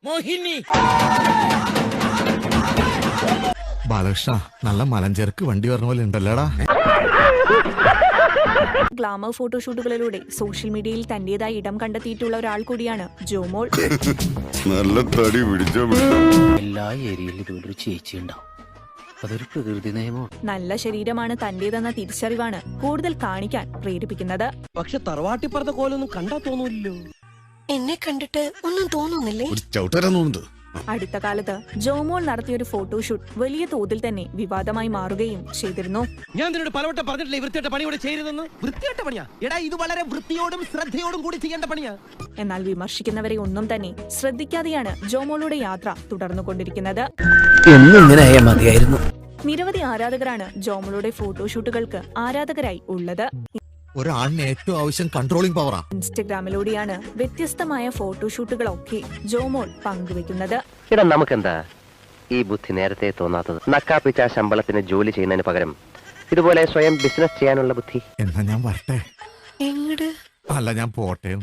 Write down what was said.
മോഹിനി ബാലകൃഷ്ണ നല്ല മലഞ്ചേർക്ക് വണ്ടി പറഞ്ഞ പോലെ ഉണ്ടല്ലോടാ. ഗ്ലാമർ ഫോട്ടോഷൂട്ടുകളിലൂടെ സോഷ്യൽ മീഡിയയിൽ തന്റേതായി ഇടം കണ്ടെത്തിയിട്ടുള്ള ഒരാൾ കൂടിയാണ് ജോമോൾ. നല്ല തടി പിടിച്ചോ. എല്ലാ ഏരിയയിലും ഇതുപോലൊരു ചേച്ചി ഉണ്ടാവും. അതൊരു പ്രകൃതി നിയമമാണ്. നല്ല ശരീരമാണ് തന്റേതെന്ന തിരിച്ചറിവാണ് കൂടുതൽ കാണിക്കാൻ പ്രേരിപ്പിക്കുന്നത്. പക്ഷെ തറവാട്ടിപ്പുറത്തെ കോലൊന്നും കണ്ടാ തോന്നൂല്ലോ. എന്നെ കണ്ടിട്ട് ഒന്നും തോന്നുന്നില്ലേ? ഒരു ചവിട്ടരാൻ തോന്നുന്നുണ്ട്. അടുത്ത കാലത്ത് ജോമോൾ നടത്തിയൊരു ഫോട്ടോഷൂട്ട് വലിയ തോതിൽ തന്നെ വിവാദമായി മാറുകയും ചെയ്തിരുന്നു. ഞാൻ നിന്നോട് പലവട്ടം പറഞ്ഞിട്ടില്ലേ വൃത്തിയായിട്ട പണി ഇവിടെ ചെയ്യരുതെന്ന്. വൃത്തിയായിട്ട പണിയാ എടാ, ഇത് വളരെ വൃത്തിയോടും ശ്രദ്ധയോടും കൂടി ചെയ്യേണ്ട പണിയാ. എന്നാൽ വിമർശിക്കുന്നവരെ ഒന്നും തന്നെ ശ്രദ്ധിക്കാതെയാണ് ജോമോളുടെ യാത്ര തുടർന്നുകൊണ്ടിരിക്കുന്നത്. മതിയായിരുന്നു. നിരവധി ആരാധകരാണ് ജോമോളുടെ ഫോട്ടോഷൂട്ടുകൾക്ക് ആരാധകരായി ഉള്ളത്. ഒരാളിന് ഏറ്റവും ആവശ്യം കൺട്രോളിംഗ് പവറാ. ഇൻസ്റ്റഗ്രാമിലൂടെയാണ് വ്യത്യസ്തമായ ഫോട്ടോഷൂട്ടുകളൊക്കെ ജോമോൾ പങ്കുവെക്കുന്നത്. ഇടാ, നമുക്കെന്താ ഈ ബുദ്ധി നേരത്തെ തോന്നാത്തത്? നക്കാപ്പിച്ച ശമ്പളത്തിന് ജോലി ചെയ്യുന്നതിന് പകരം ഇതുപോലെ സ്വയം ബിസിനസ് ചെയ്യാനുള്ള ബുദ്ധി. എന്നാ ഞാൻ വരട്ടെ. എങ്ങട്? അല്ല, ഞാൻ പോട്ടെ.